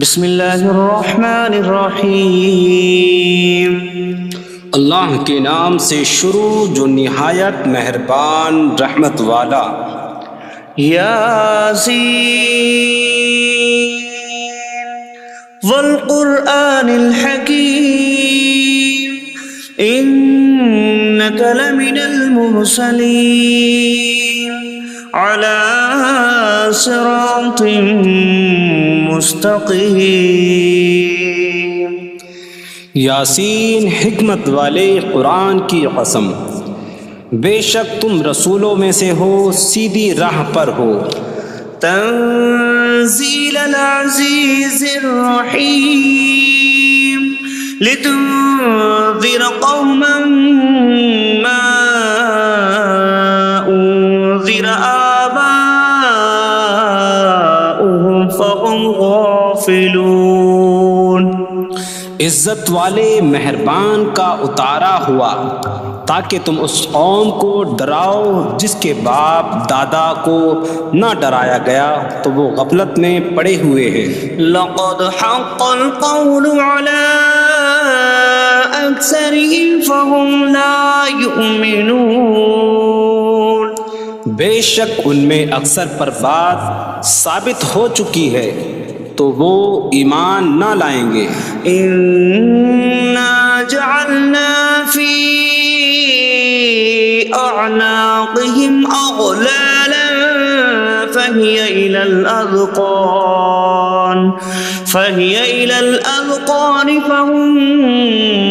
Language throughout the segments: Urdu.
بسم اللہ الرحمن الرحیم۔ اللہ کے نام سے شروع جو نہایت مہربان رحمت والا۔ یاسین والقرآن الحکیم انک لمن المرسلین علی صراط مستقیم۔ یاسین حکمت والے قرآن کی قسم، بے شک تم رسولوں میں سے ہو، سیدھی راہ پر ہو۔ تنزیل العزیز الرحیم لتنذر قوما ما انذر آباؤهم فهم غافلون۔ عزت والے مہربان کا اتارا ہوا تاکہ تم اس قوم کو ڈراؤ جس کے باپ دادا کو نہ ڈرایا گیا تو وہ غفلت میں پڑے ہوئے ہیں۔ لقد حق القول على أكثرهم فهم لا يؤمنون۔ بے شک ان میں اکثر پر بات ثابت ہو چکی ہے تو وہ ایمان نہ لائیں گے۔ إنا جعلنا في أعناقهم أغلالا فهي إلى الأذقان فهم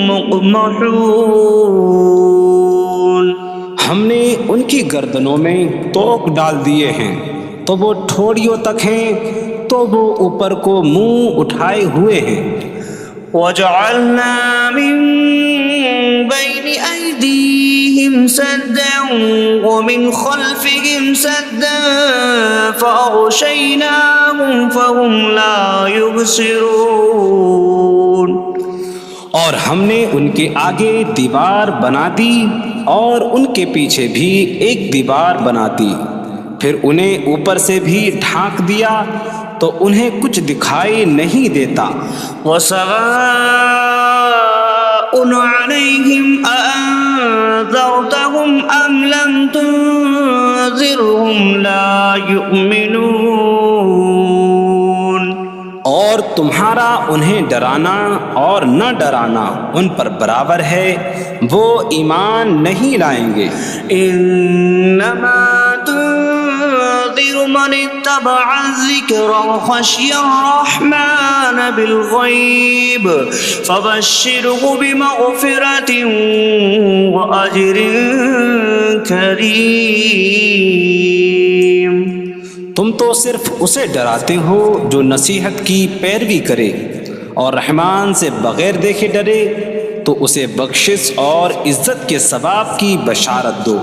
مقمحون۔ ہم نے ان کی گردنوں میں توق ڈال دیے ہیں تو وہ ٹھوڑیوں تک ہیں، تو وہ اوپر کو منہ اٹھائے ہوئے ہیں۔ وجعلنا من بين أيديهم سدا ومن خلفهم سدا فأغشيناهم فهم لا يبصرون۔ اور ہم نے ان کے آگے دیوار بنا دی اور ان کے پیچھے بھی ایک دیوار بنا دی، پھر انہیں اوپر سے بھی ڈھانک دیا تو انہیں کچھ دکھائی نہیں دیتا۔ وسواء عليهم أأنذرتهم أم لم تنذرهم لا يؤمنون۔ اور تمہارا انہیں ڈرانا اور نہ ڈرانا ان پر برابر ہے، وہ ایمان نہیں لائیں گے۔ انما تنذر من اتبع الذکر وخشی الرحمن بالغیب فبشره بمغفرۃ واجر کریم۔ تم تو صرف اسے ڈراتے ہو جو نصیحت کی پیروی کرے اور رحمان سے بغیر دیکھے ڈرے، تو اسے بخشش اور عزت کے ثواب کی بشارت دو۔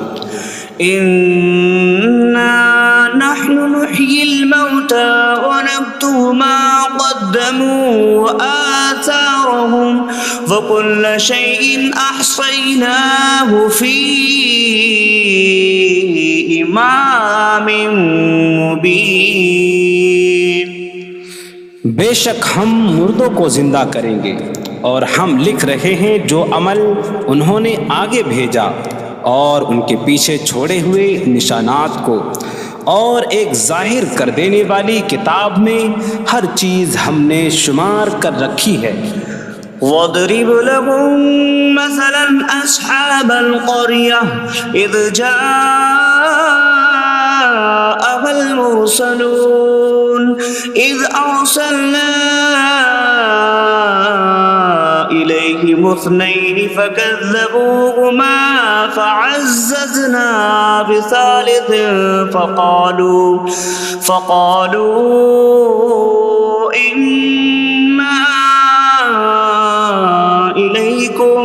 انا نحن نحيي الموتى ونكتب ما قدموا وآثارهم وكل شيء أحصيناه في إمام مبين۔ بے شک ہم مردوں کو زندہ کریں گے اور ہم لکھ رہے ہیں جو عمل انہوں نے آگے بھیجا اور ان کے پیچھے چھوڑے ہوئے نشانات کو، اور ایک ظاہر کر دینے والی کتاب میں ہر چیز ہم نے شمار کر رکھی ہے۔ وَاضْرِبْ لَهُم مَّثَلًا أَصْحَابَ الْقَرْيَةِ إِذْ جَاءَهَا الْمُرْسَلُونَ إِذْ أَرْسَلْنَا إِلَيْهِمُ اثْنَيْنِ فَكَذَّبُوهُمَا فَعَزَّزْنَا بِثَالِثٍ فَقَالُوا إِنَّا إِلَيْكُمْ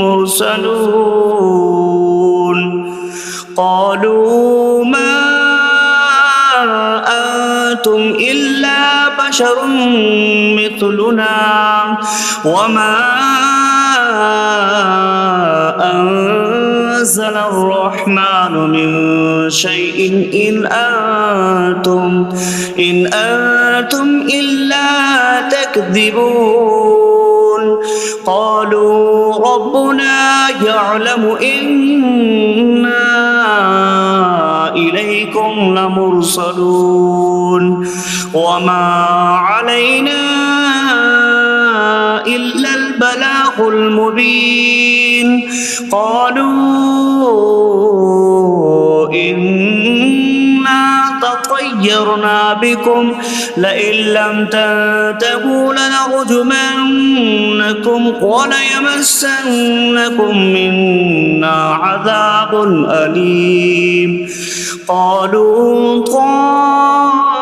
مُرْسَلُونَ۔ قَالُوا مَا أَنْتُمْ إِلَّا بَشَرٌ مِثْلُنَا وَمَا أَنْتُمْ نزل الرحمن من شيء إن أنتم إلا تكذبون قالوا ربنا يعلم إنا إليكم لمرسلون وما علينا إلا البلاغ المبين قالوا إنا تطيرنا بكم لئن لم تنتهوا لنرجمنكم وليمسنكم منا عذاب أليم قالوا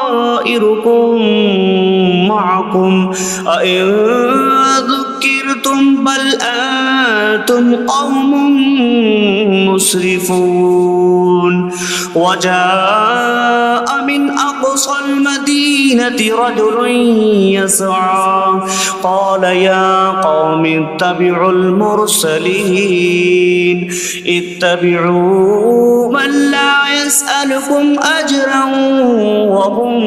طائركم معكم أئن ذكرتم بل أنتم قوم مسرفون وجاء من أقصى المدينة رجل يسعى قال يا قوم اتبعوا المرسلين اتبعوا من لا يسألكم أجرا وهم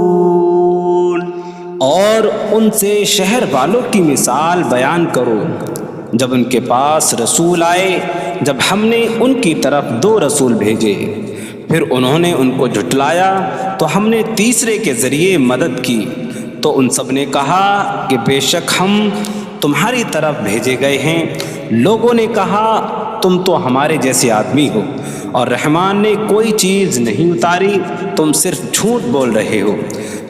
مهتدون اور ان سے شہر والوں کی مثال بیان کرو جب ان کے پاس رسول آئے جب ہم نے ان کی طرف 2 رسول بھیجے پھر انہوں نے ان کو جھٹلایا تو ہم نے تیسرے کے ذریعے مدد کی تو ان سب نے کہا کہ بے شک ہم تمہاری طرف بھیجے گئے ہیں لوگوں نے کہا تم تو ہمارے جیسے آدمی ہو اور رحمان نے کوئی چیز نہیں اتاری تم صرف جھوٹ بول رہے ہو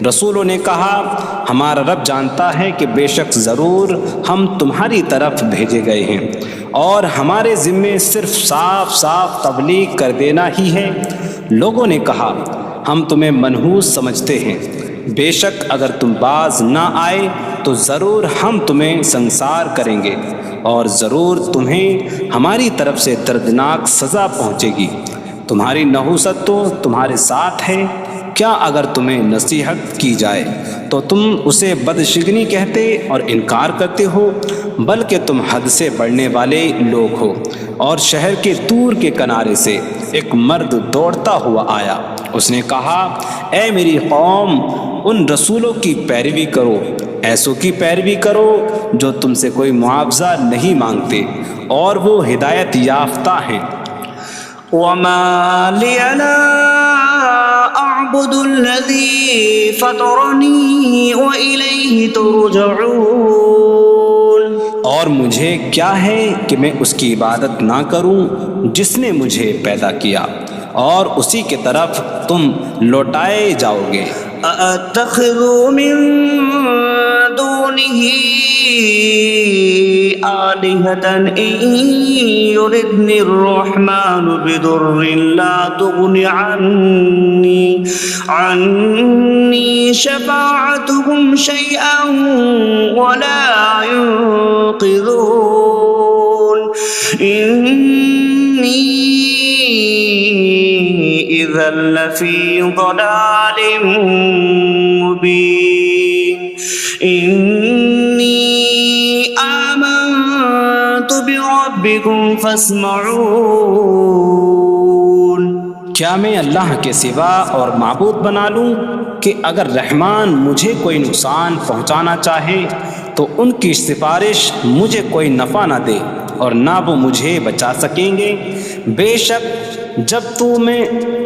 رسولوں نے کہا ہمارا رب جانتا ہے کہ بے شک ضرور ہم تمہاری طرف بھیجے گئے ہیں اور ہمارے ذمے صرف صاف صاف تبلیغ کر دینا ہی ہے لوگوں نے کہا ہم تمہیں منحوس سمجھتے ہیں بے شک اگر تم باز نہ آئے تو ضرور ہم تمہیں سنسار کریں گے اور ضرور تمہیں ہماری طرف سے دردناک سزا پہنچے گی تمہاری نحوست تو تمہارے ساتھ ہے کیا اگر تمہیں نصیحت کی جائے تو تم اسے بدشگنی کہتے اور انکار کرتے ہو بلکہ تم حد سے بڑھنے والے لوگ ہو اور شہر کے دور کے کنارے سے ایک مرد دوڑتا ہوا آیا اس نے کہا اے میری قوم ان رسولوں کی پیروی کرو ایسوں کی پیروی کرو جو تم سے کوئی معاوضہ نہیں مانگتے اور وہ ہدایت یافتہ ہیں وما لي لا أعبد الذي فطرني وإليه ترجعون اور مجھے کیا ہے کہ میں اس کی عبادت نہ کروں جس نے مجھے پیدا کیا اور اسی کی طرف تم لوٹائے جاؤ گے أأتخذ من دونه آلهة إن يردني الرحمن بضر لا تغن عني شفاعتهم شيئا ولا ينقذون إني إذا لفي ضلال مبين إني آمنت بربكم فاسمعون کیا میں اللہ کے سوا اور معبود بنا لوں کہ اگر رحمان مجھے کوئی نقصان پہنچانا چاہے تو ان کی سفارش مجھے کوئی نفع نہ دے اور نہ وہ مجھے بچا سکیں گے بے شک جب تو میں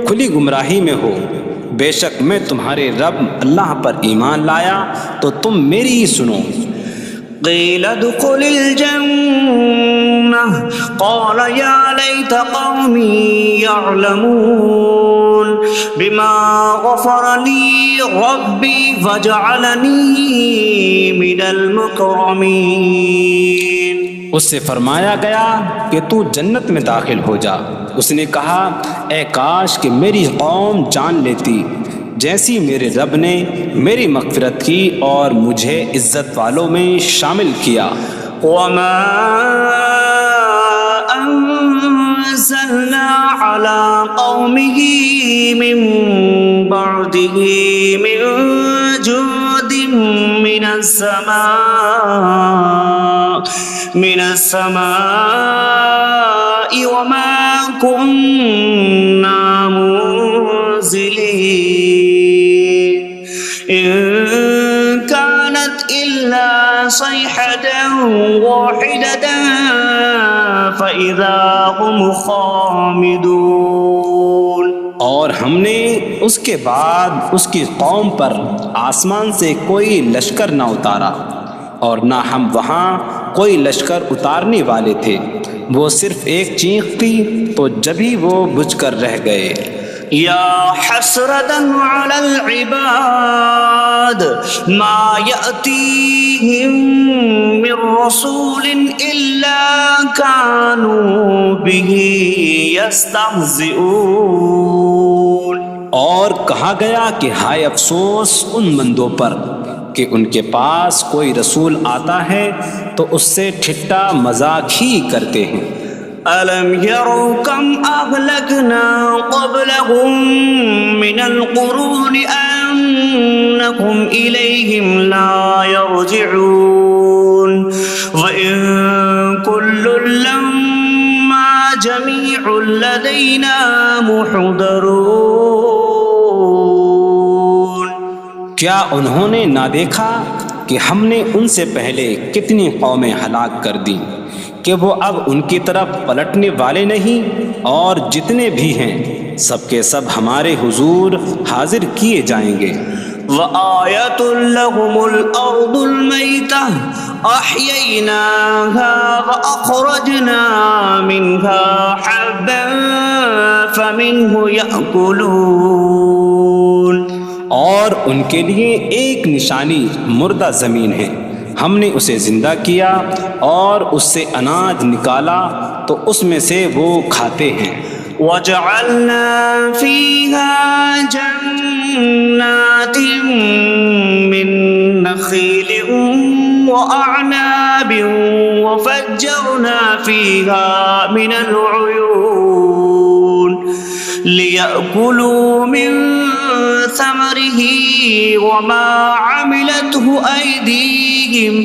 کھلی گمراہی میں ہو بے شک میں تمہارے رب اللہ پر ایمان لایا تو تم میری ہی سنو قيل ادخل الجنة قال يا ليت قومي يعلمون بما غفر لي ربي فجعلني من المكرمين اس سے فرمایا گیا کہ تو جنت میں داخل ہو جا اس نے کہا اے کاش کہ میری قوم جان لیتی جیسی میرے رب نے میری مغفرت کی اور مجھے عزت والوں میں شامل کیا وما أنزلنا على قومه من بعده من جود من من السماء وما كنا منزلين إن كانت إلا صيحة واحدة فإذا هم خامدون۔ اور ہم نے اس کے بعد اس کی قوم پر آسمان سے کوئی لشکر نہ اتارا، اور نہ ہم وہاں کوئی لشکر اتارنے والے تھے، وہ صرف ایک چیخ تھی تو جبھی وہ بجھ کر رہ گئے۔ یا حسرة على العباد ما يأتيهم من رسول إلا كانوا به يستهزئون۔ اور کہا گیا کہ ہائے افسوس ان بندوں پر کہ ان کے پاس کوئی رسول آتا ہے تو اس سے ٹھٹا مذاق ہی کرتے ہیں۔ أَلَمْ يَرَوْا كَمْ أَهْلَكْنَا قَبْلَهُمْ مِنَ الْقُرُونِ أَنَّكُمْ إِلَيْهِمْ لَا يَرْجِعُونَ وَإِن كُلٌّ لَّمَّا جَمِيعٌ لَّدَيْنَا مُحْضَرُونَ۔ کیا انہوں نے نہ دیکھا کہ ہم نے ان سے پہلے کتنی قومیں ہلاک کر دیں کہ وہ اب ان کی طرف پلٹنے والے نہیں، اور جتنے بھی ہیں سب کے سب ہمارے حضور حاضر کیے جائیں گے۔ وَآيَةٌ لَّهُمُ الْأَرْضُ الْمَيْتَةُ أَحْيَيْنَاهَا وَأَخْرَجْنَا مِنْهَا حَبًّا فَمِنْهُ يَأْكُلُونَ۔ اور ان کے لیے ایک نشانی مردہ زمین ہے، ہم نے اسے زندہ کیا اور اس سے اناج نکالا تو اس میں سے وہ کھاتے ہیں۔ وَجَعَلْنَا فِيهَا جَنَّاتٍ مِّن نَّخِيلٍ وَأَعْنَابٍ وَفَجَّرْنَا فِيهَا مِنَ الْعُيُونِ لِيَأْكُلُوا مِن ثَمَرِهِ وَمَا عَمِلَتْهُ أَيْدِيهِمْ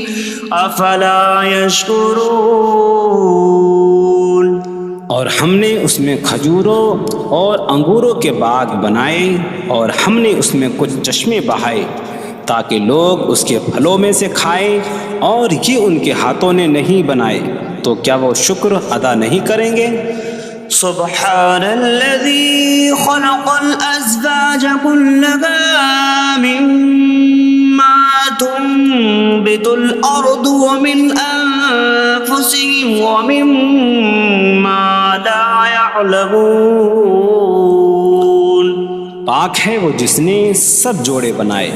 أَفَلَا يَشْكُرُونَ۔ اور ہم نے اس میں کھجوروں اور انگوروں کے باغ بنائے، اور ہم نے اس میں کچھ چشمے بہائے تاکہ لوگ اس کے پھلوں میں سے کھائیں، اور یہ ان کے ہاتھوں نے نہیں بنائے، تو کیا وہ شکر ادا نہیں کریں گے؟ سبحان الذي خلق الأزواج كلها مما تنبت الأرض ومن أنفسهم ومما لا يعلمون۔ پاک ہے وہ جس نے سب جوڑے بنائے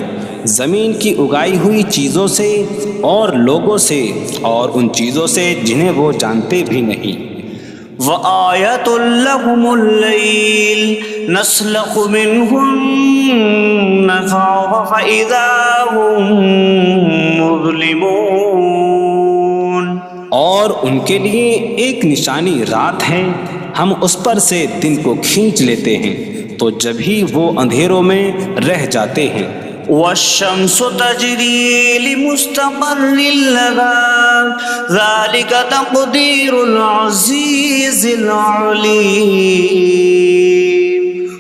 زمین کی اگائی ہوئی چیزوں سے اور لوگوں سے اور ان چیزوں سے جنہیں وہ جانتے بھی نہیں۔ وَآيَةٌ لَّهُمُ اللَّيْلُ نَسْلَخُ مِنْهُ النَّهَارَ فَإِذَا هُم مُظْلِمُونَ۔ اور ان کے لیے ایک نشانی رات ہے، ہم اس پر سے دن کو کھینچ لیتے ہیں تو جبھی وہ اندھیروں میں رہ جاتے ہیں۔ وَالشَّمْسُ تَجْرِي لِمُسْتَقَرٍّ لَّهَا ذَلِكَ تَقْدِيرُ الْعَزِيزِ الْعَلِيمِ۔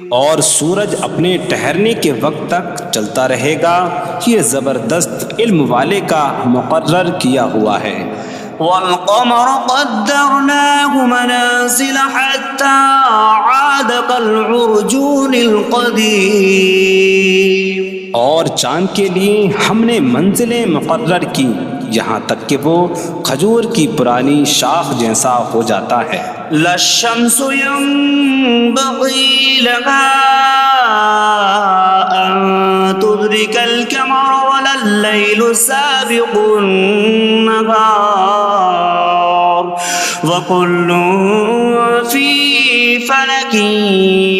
اور سورج اپنے ٹھہرنے کے وقت تک چلتا رہے گا، یہ زبردست علم والے کا مقرر کیا ہوا ہے۔ وَالْقَمَرَ قَدَّرْنَاهُ مَنَازِلَ حَتَّى عَادَ كَالْعُرْجُونِ الْقَدِيمِ۔ اور چاند کے لیے ہم نے منزلیں مقرر کی یہاں تک کہ وہ کھجور کی پرانی شاخ جیسا ہو جاتا ہے۔ لَا الشَّمْسُ يَنبَغِي لَهَا أَن تُدْرِكَ الْقَمَرَ وَلَا اللَّيْلُ سَابِقُ النَّهَارِ وَكُلٌّ فِي فَلَكٍ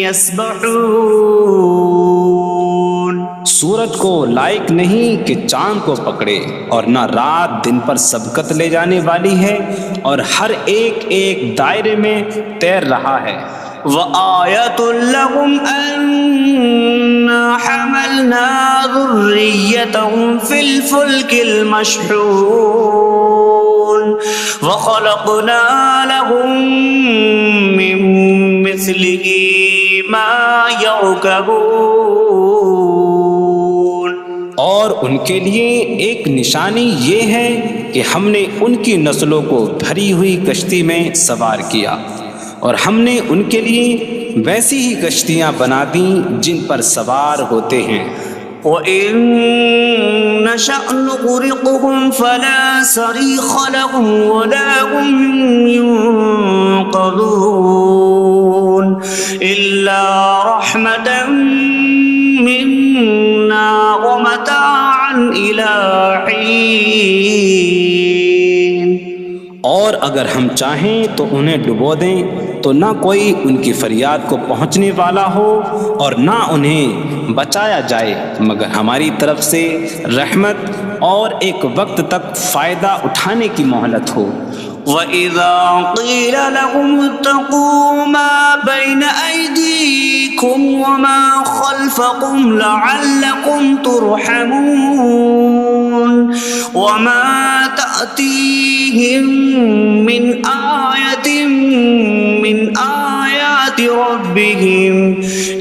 يَسْبَحُونَ۔ سورج کو لائق نہیں کہ چاند کو پکڑے، اور نہ رات دن پر سبقت لے جانے والی ہے، اور ہر ایک ایک دائرے میں تیر رہا ہے۔ وَآيَةٌ لَّهُمْ أَنَّا حَمَلْنَا ذُرِّيَّتَهُمْ في الفلك المشحون وخلقنا لهم من مثله ما يركبون. اور ان کے لیے ایک نشانی یہ ہے کہ ہم نے ان کی نسلوں کو بھری ہوئی کشتی میں سوار کیا، اور ہم نے ان کے لیے ویسی ہی کشتیاں بنا دیں جن پر سوار ہوتے ہیں. وَإِن نَّشَأْ نُغْرِقْهُمْ فَلَا صَرِيخَ لَهُمْ وَلَا هُمْ يُنقَذُونَ إِلَّا رَحْمَةً مِّنَّا وَمَتَاعًا إِلَىٰ حِينٍ. اور اگر ہم چاہیں تو انہیں ڈبو دیں تو نہ کوئی ان کی فریاد کو پہنچنے والا ہو اور نہ انہیں بچایا جائے مگر ہماری طرف سے رحمت اور ایک وقت تک فائدہ اٹھانے کی مہلت ہو. وَإِذَا قِيلَ لَهُمُ اتَّقُوا مَا بَيْنَ أَيْدِيكُمْ وَمَا خَلْفَكُمْ لَعَلَّكُمْ تُرْحَمُونَ وَمَا تَأْتِيهِم مِّنْ آيَةٍ مِّنْ آيَاتِ رَبِّهِمْ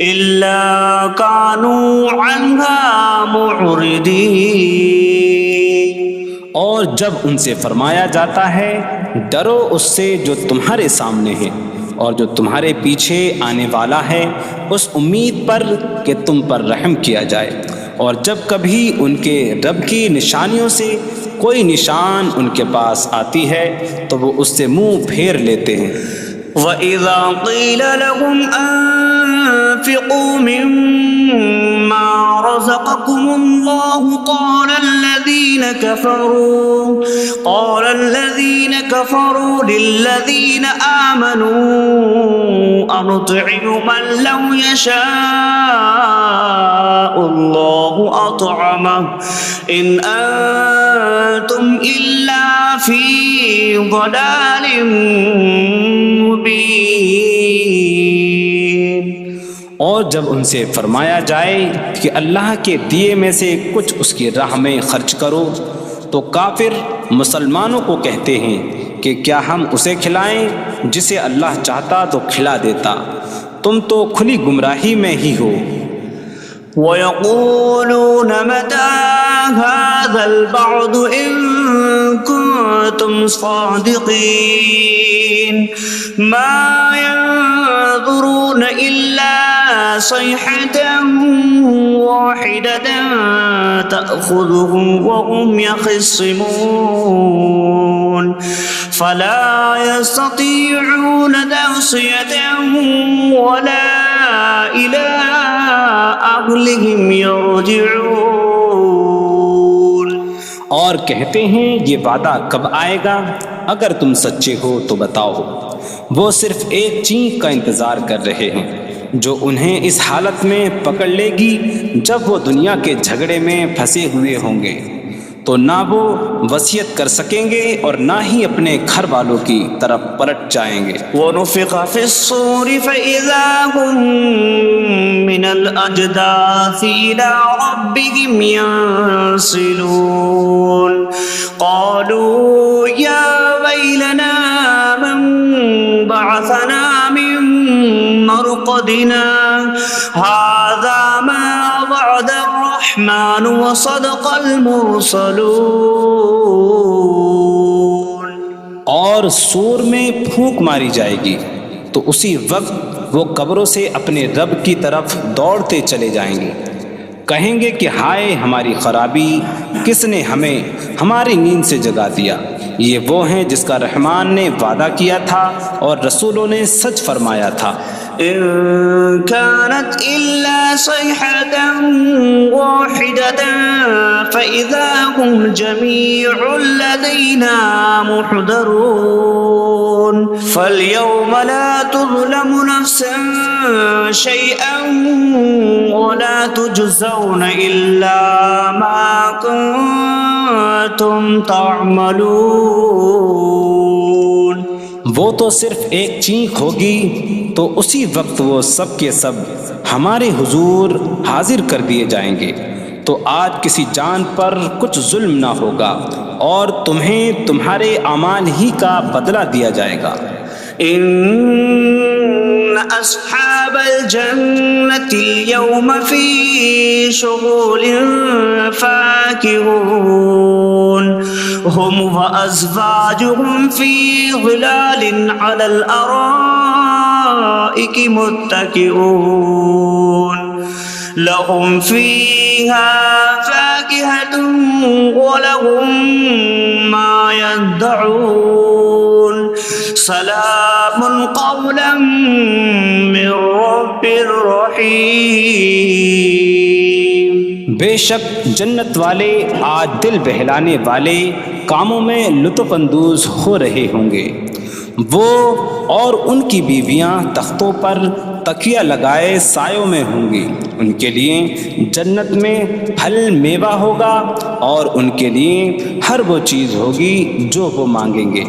إِلَّا كَانُوا عَنْهَا مُعْرِضِينَ. اور جب ان سے فرمایا جاتا ہے ڈرو اس سے جو تمہارے سامنے ہے اور جو تمہارے پیچھے آنے والا ہے، اس امید پر کہ تم پر رحم کیا جائے، اور جب کبھی ان کے رب کی نشانیوں سے کوئی نشان ان کے پاس آتی ہے تو وہ اس سے منہ پھیر لیتے ہیں. وَإِذَا قِيلَ لَهُمْ أَنفِقُوا مِمَّا رَزَقَكُمُ اللَّهُ قَالَ الَّذِينَ كَفَرُوا لِلَّذِينَ آمَنُوا أَنُطْعِمُ مَن لَّوْ يَشَاءُ اللَّهُ أَطْعَمَهُ إِنْ أَنتُمْ إِلَّا فِي ضَلَالٍ مبین. اور جب ان سے فرمایا جائے کہ اللہ کے دیے میں سے کچھ اس کی راہ میں خرچ کرو تو کافر مسلمانوں کو کہتے ہیں کہ کیا ہم اسے کھلائیں جسے اللہ چاہتا تو کھلا دیتا، تم تو کھلی گمراہی میں ہی ہو. وَيَقُولُونَ مَتَىٰ هَٰذَا الْوَعْدُ إِن كُنتُمْ صَادِقِينَ مَا يَنظُرُونَ إِلَّا صَيْحَةً وَاحِدَةً تَأْخُذُهُمْ وَهُمْ يَخِصِّمُونَ فَلَا يَسْتَطِيعُونَ تَوْصِيَةً وَلَا إِلَىٰ أَهْلِهِمْ يَرْجِعُونَ. اور کہتے ہیں یہ وعدہ کب آئے گا؟ اگر تم سچے ہو تو بتاؤ. وہ صرف ایک چینک کا انتظار کر رہے ہیں جو انہیں اس حالت میں پکڑ لے گی جب وہ دنیا کے جھگڑے میں پھنسے ہوئے ہوں گے تو نہ وہ وصیت کر سکیں گے اور نہ ہی اپنے گھر والوں کی طرف پلٹ جائیں گے. وَنُفِخَ فِي الصُّورِ فَإِذَا هُم مِّنَ الْأَجْدَاثِ إِلَىٰ رَبِّهِمْ يَنسِلُونَ قَالُوا يَا وَيْلَنَا مَن بَعَثَنَا مِن مَّرْقَدِنَا هَٰذَا مَا وَعَدَ الرَّحْمَٰنُ وَصَدَقَ الْمُرْسَلُونَ. اور سور میں پھونک ماری جائے گی تو اسی وقت وہ قبروں سے اپنے رب کی طرف دوڑتے چلے جائیں گے، کہیں گے کہ ہائے ہماری خرابی، کس نے ہمیں ہماری نیند سے جگا دیا. یہ وہ ہیں جس کا رحمان نے وعدہ کیا تھا اور رسولوں نے سچ فرمایا تھا. إن كانت إلا صيحة واحدة فإذا هم جميع لدينا محضرون فاليوم لا تظلم نفس شيئا ولا تجزون إلا ما كنتم تعملون. وہ تو صرف ایک چینک ہوگی تو اسی وقت وہ سب کے سب ہمارے حضور حاضر کر دیے جائیں گے، تو آج کسی جان پر کچھ ظلم نہ ہوگا اور تمہیں تمہارے اعمال ہی کا بدلہ دیا جائے گا۔ إن أصحاب الجنة اليوم في شغل فاكهون هم وأزواجهم في ظلال على الأرائك متكئون لهم فيها فاكهة ولهم ما يدعون سلام قولا من رب رحیم۔ بے شک جنت والے آج دل بہلانے والے کاموں میں لطف اندوز ہو رہے ہوں گے۔ وہ اور ان کی بیویاں تختوں پر تکیہ لگائے سایوں میں ہوں گی۔ ان کے لیے جنت میں پھل میوہ ہوگا اور ان کے لیے ہر وہ چیز ہوگی جو وہ مانگیں گے۔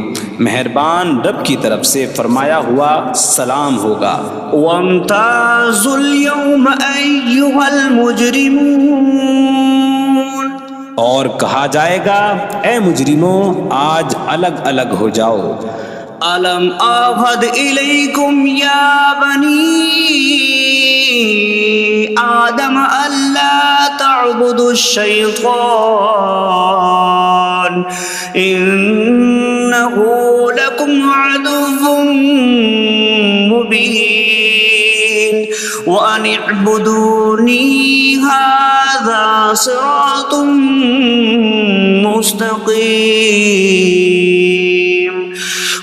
مہربان رب کی طرف سے فرمایا ہوا سلام ہوگا۔ وامتازوا اليوم أيها المجرمون، اور کہا جائے گا اے مجرموں آج الگ الگ ہو جاؤ۔ ألم أعهد إليكم يا بني آدم ألا تعبدوا الشيطان إنه لكم عدو مبين وأن اعبدوني هذا صراط مستقيم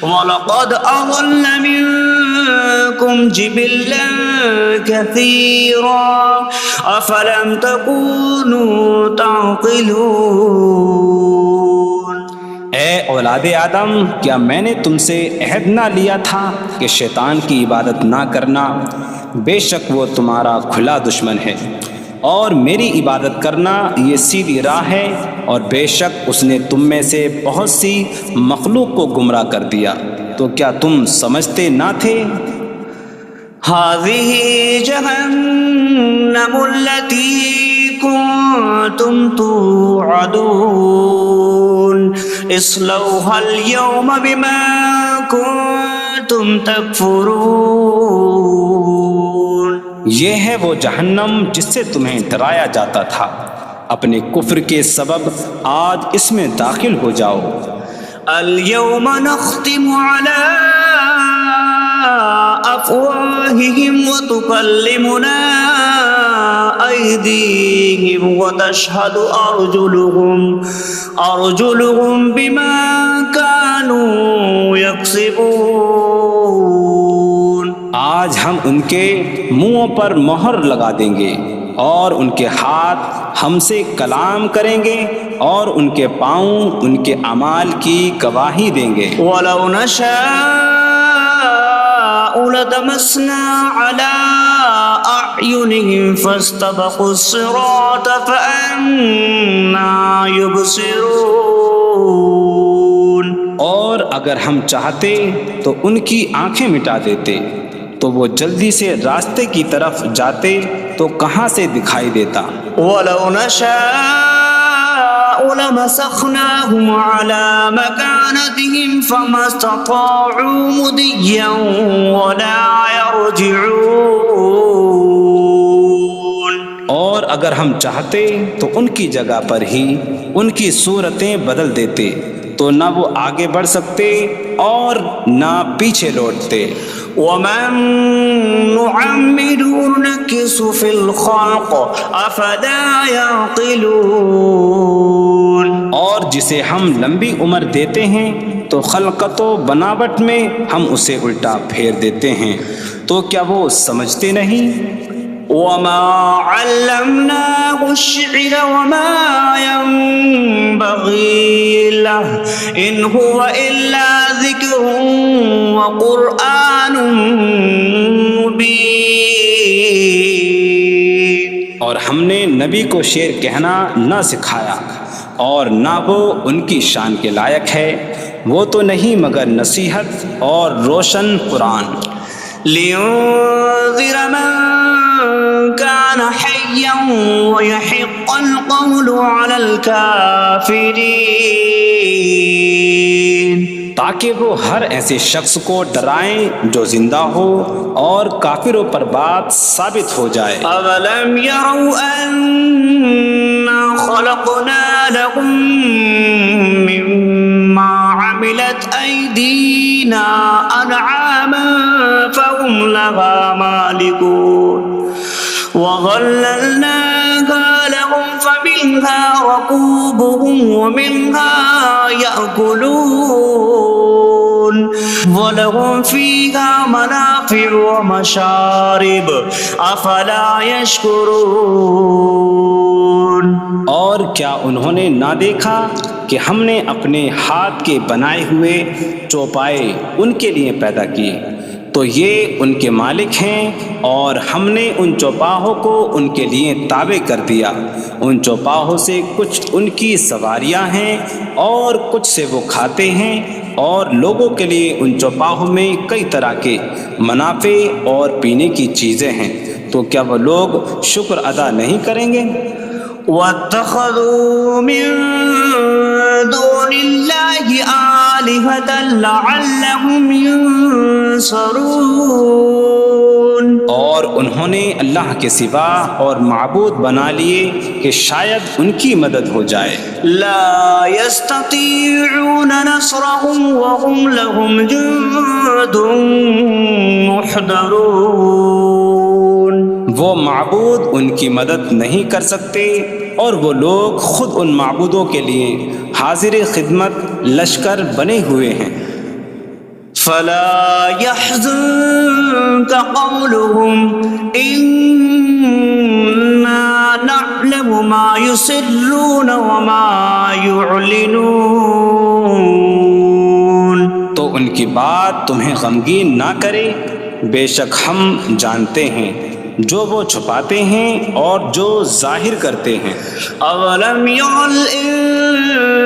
وَلَقَدْ أَضَلَّ مِنكُمْ جِبِلًّا كَثِيرًا أَفَلَمْ تَكُونُوا تَعْقِلُونَ۔ اے اولاد آدم، کیا میں نے تم سے عہد نہ لیا تھا کہ شیطان کی عبادت نہ کرنا؟ بے شک وہ تمہارا کھلا دشمن ہے، اور میری عبادت کرنا یہ سیدھی راہ ہے، اور بے شک اس نے تم میں سے بہت سی مخلوق کو گمراہ کر دیا، تو کیا تم سمجھتے نہ تھے؟ هذه جهنم التي كنتم توعدون اصلوها اليوم بما كنتم تكفرون۔ یہ ہے وہ جہنم جس سے تمہیں ڈرایا جاتا تھا، اپنے کفر کے سبب آج اس میں داخل ہو جاؤ۔ اليوم نختم على أفواههم وتكلمنا أيديهم وتشهد أرجلهم بما كانوا يكسبون۔ آج ہم ان کے منہوں پر مہر لگا دیں گے، اور ان کے ہاتھ ہم سے کلام کریں گے، اور ان کے پاؤں ان کے اعمال کی گواہی دیں گے۔ وَلَوْ نَشَاءُ لَطَمَسْنَا عَلَىٰ أَعْيُنِهِمْ فَاسْتَبَقُوا الصِّرَاطَ فَأَنَّىٰ يُبْصِرُونَ۔ اور اگر ہم چاہتے تو ان کی آنکھیں مٹا دیتے، تو وہ جلدی سے راستے کی طرف جاتے تو کہاں سے دکھائی دیتا۔ وَلَوْ نَشَاءُ لَمَسَخْنَاهُمْ عَلَىٰ مَكَانَتِهِمْ فَمَا اسْتَطَاعُوا مُضِيًّا وَلَا يَرْجِعُونَ۔ اور اگر ہم چاہتے تو ان کی جگہ پر ہی ان کی صورتیں بدل دیتے، تو نہ وہ آگے بڑھ سکتے اور نہ پیچھے لوٹتے۔ وَمَن نُعَمِّرْهُ نُنَكِّسْهُ فِي الْخَلْقِ أَفَلَا يَعْقِلُونَ۔ اور جسے ہم لمبی عمر دیتے ہیں تو خلقت و بناوٹ میں ہم اسے الٹا پھیر دیتے ہیں، تو کیا وہ سمجھتے نہیں؟ وَمَا عَلَّمْنَاهُ الشِّعْرَ وَمَا يَنبَغِي لَهُ إِنْ هُوَ إِلَّا ذِكْرٌ وَقُرْآنٌ مُبِينٌ۔ اور ہم نے نبی کو شعر کہنا نہ سکھایا، اور نہ وہ ان کی شان کے لائق ہے، وہ تو نہیں مگر نصیحت اور روشن قرآن۔ لِيُنذِرَ مَن كَانَ حَيًّا ويحق القول على الكافرين تاکہ وہ ہر ایسے شخص کو ڈرائیں جو زندہ ہو اور کافروں پر بات ثابت ہو جائے۔ أولم يروا أنا خلقنا لهم مما عملت أيدينا أنعاما فهم لها مالكون وظللناها لهم فمنها ركوبهم ومنها يأكلون وَلَهُمْ فِيهَا مَنَافِعُ وَمَشَارِبُ أَفَلَا يَشْكُرُونَ۔ اور کیا انہوں نے نہ دیکھا کہ ہم نے اپنے ہاتھ کے بنائے ہوئے چوپائے ان کے لیے پیدا کیے، تو یہ ان کے مالک ہیں، اور ہم نے ان چوپاہوں کو ان کے لیے تابع کر دیا۔ ان چوپاہوں سے کچھ ان کی سواریاں ہیں اور کچھ سے وہ کھاتے ہیں، اور لوگوں کے لیے ان چوپاہوں میں کئی طرح کے منافع اور پینے کی چیزیں ہیں، تو کیا وہ لوگ شکر ادا نہیں کریں گے؟ وَاتَّخَذُوا مِن دُونِ اللَّهِ آلِهَةً لَعَلَّهُمْ يُنصَرُونَ۔ اور انہوں نے اللہ کے سوا اور معبود بنا لیے کہ شاید ان کی مدد ہو جائے۔ لا يستطيعون نصرهم وهم لهم جند محضرون۔ وہ معبود ان کی مدد نہیں کر سکتے، اور وہ لوگ خود ان معبودوں کے لیے حاضر خدمت لشکر بنے ہوئے ہیں۔ فلا يحزنك قولهم إنا نعلم ما يسرون وما يعلنون۔ تو ان کی بات تمہیں غمگین نہ کرے، بے شک ہم جانتے ہیں جو وہ چھپاتے ہیں اور جو ظاہر کرتے ہیں۔ اولم ير الانسان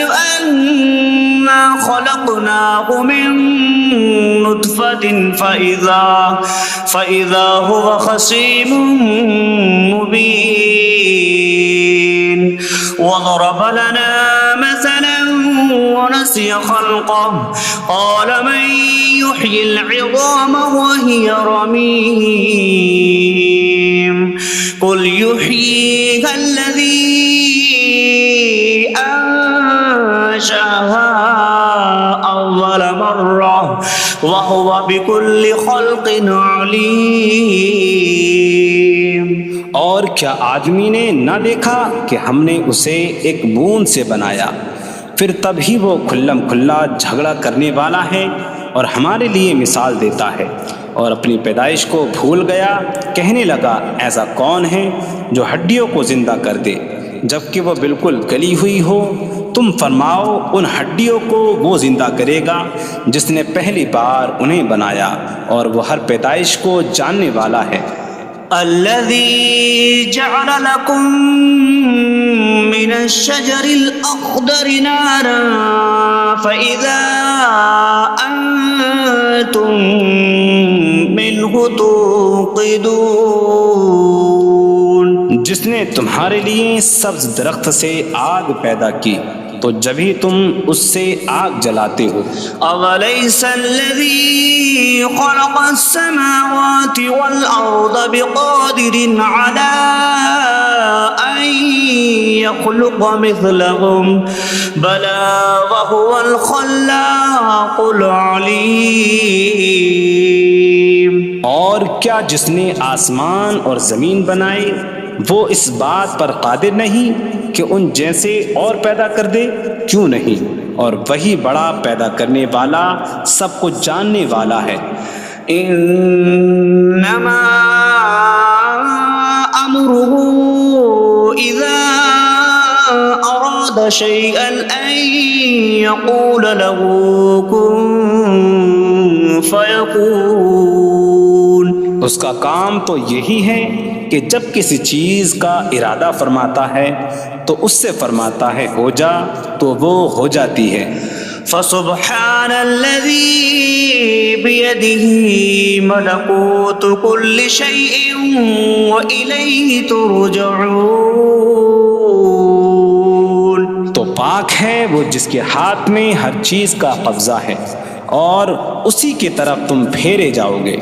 انا خلقناه من نطفة فاذا هو خصيم مبين وضرب لنا مثلا ونسي خلقه قال من يحيي العظام وهي رميم قل يحييها الذي أنشأها أول مرة وهو بكل خلق عليم۔ اور کیا آدمی نے نہ دیکھا کہ ہم نے اسے ایک بوند سے بنایا، پھر تب ہی وہ کھلم کھلا جھگڑا کرنے والا ہے اور ہمارے لیے مثال دیتا ہے، اور اپنی پیدائش کو بھول گیا، کہنے لگا ایسا کون ہے جو ہڈیوں کو زندہ کر دے جبکہ وہ بالکل گلی ہوئی ہو؟ تم فرماؤ ان ہڈیوں کو وہ زندہ کرے گا جس نے پہلی بار انہیں بنایا، اور وہ ہر پیدائش کو جاننے والا ہے۔ الذي جعل لكم من الشجر الأخضر نارا فإذا أنتم منه توقدون۔ جس نے تمہارے لیے سبز درخت سے آگ پیدا کی تو جبھی تم اس سے آگ جلاتے ہو۔ أَوَلَيْسَ الَّذِي خَلَقَ السَّمَاوَاتِ وَالْأَرْضَ بِقَادِرٍ عَلَىٰ أَن يَخْلُقَ مِثْلَهُمْ بَلَىٰ وَهُوَ الْخَلَّاقُ الْعَلِيمُ۔ اور کیا جس نے آسمان اور زمین بنائے وہ اس بات پر قادر نہیں کہ ان جیسے اور پیدا کر دے؟ کیوں نہیں، اور وہی بڑا پیدا کرنے والا سب کچھ جاننے والا ہے۔ انما امره اذا اراد شيئا ان يقول له كن فيكون۔ اس کا کام تو یہی ہے کہ جب کسی چیز کا ارادہ فرماتا ہے تو اس سے فرماتا ہے ہو جا، تو وہ ہو جاتی ہے۔ فسبحان الذي بيده ملكوت كل شيء وإليه ترجعون. تو پاک ہے وہ جس کے ہاتھ میں ہر چیز کا قبضہ ہے اور اسی کی طرف تم پھیرے جاؤ گے.